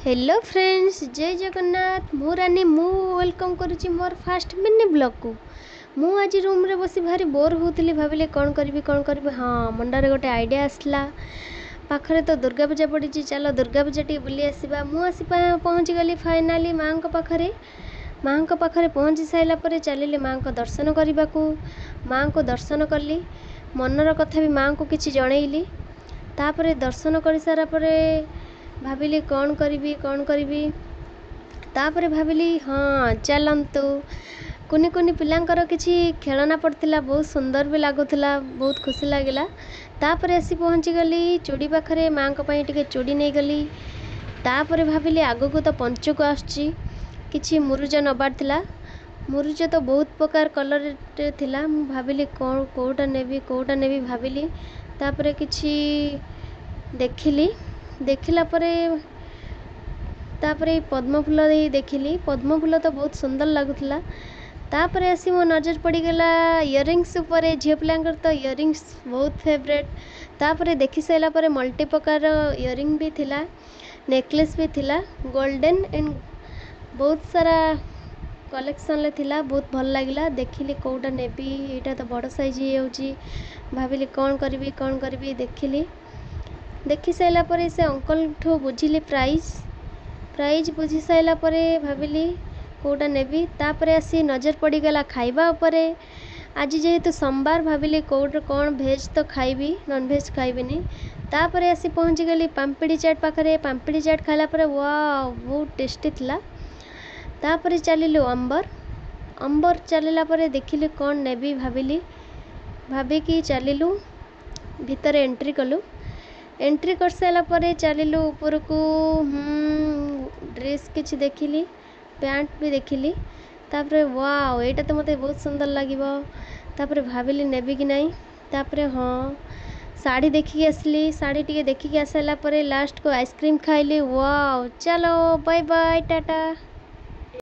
Hello friends, जय जगन्नाथ। मु रानी मु वेलकम करुच्ची मोर फास्ट मिनी ब्लॉग को। मु आज रूम रे बसी भारी बोर होती, भाविले कौन करी। हाँ, मुंडारे गोटे आइडिया आसला। पाखरे तो दुर्गा पूजा पड़ी, चलो दुर्गा पूजा टी बुली आसवा। मु आसी पहुँची गली फाइनाली माँ को पाखरे पहुँची साइला परे चलिली माँ को दर्शन करने को। माँ को दर्शन कली, मनर कथा भी माँ को किसी जनइली। तापरे दर्शन कर सारा परे भाविली कौन करी। तापरे भाविली हाँ चलतु कुनी कुनी पिलांकर किसी खेलना पड़ता, बहुत सुंदर भी लगुला, बहुत खुशी लगिला। तापरे आसी पहुँची गली चूड़ी पाखरे माँ को टिके चूड़ी नहीं गली। तापरे भाविली आगु को तो पंचक आसुची, किछि मुरुज नबार थिला। मुरुज तो बहुत प्रकार कलर थिला। मु भाविली कौन कोटा नेबी भाविली। तापरे किछि देखिला परे पद्म फूल देखिली। पद्म फूल तो बहुत सुंदर लगुला। तापरे आसी मो नजर पड़गला इयरिंग्स उपर। झील पिलांकर तो इयरिंग्स बहुत फेवरेट। तापरे देखि साइला परे मल्टी प्रकार इयरिंग भी थिला, नेकलेस भी थिला, गोल्डन एंड बहुत सारा कलेक्शन ले थिला। बहुत भल लगिला। देखिली कोटा नेबी, एटा तो बड़ साइज ही भाविली कौन करी देखि साइला परे से अंकल ठो बुझिली प्राइज बुझी साइला परे भाविली कोटा नेबी। तापरे आसी नजर पड़गला खाइबा उपरे। आज जेहेतु सोमवार भाविली कौन भेज तो खाइबी, नॉन भेज खाइबिनी। तापरे आसी पहुँची गली पाम्पिड़ी चाट पाखरे। पाम्पिड़ी चाट खाइला परे वाह बहुत टेस्टी थिला। तापरे चलिलु अंबर चलिला परे देखिली कौन नेबी भाविकी चलिलु भितर एंट्री कलु। एंट्री कर सारा परे चलिलु ऊपर को। ड्रेस किछि देखिली, पैंट भी देखिली। तापरे वाओ एटा तो मते बहुत सुंदर लागिबो। तापरे भाविली नेबी कि नहीं। तापरे हाँ साड़ी देखिकी आसली। साड़ी टिके देखिकी आसाला परे लास्ट को आइसक्रीम खाइली। वाओ चलो बाय बाय टाटा।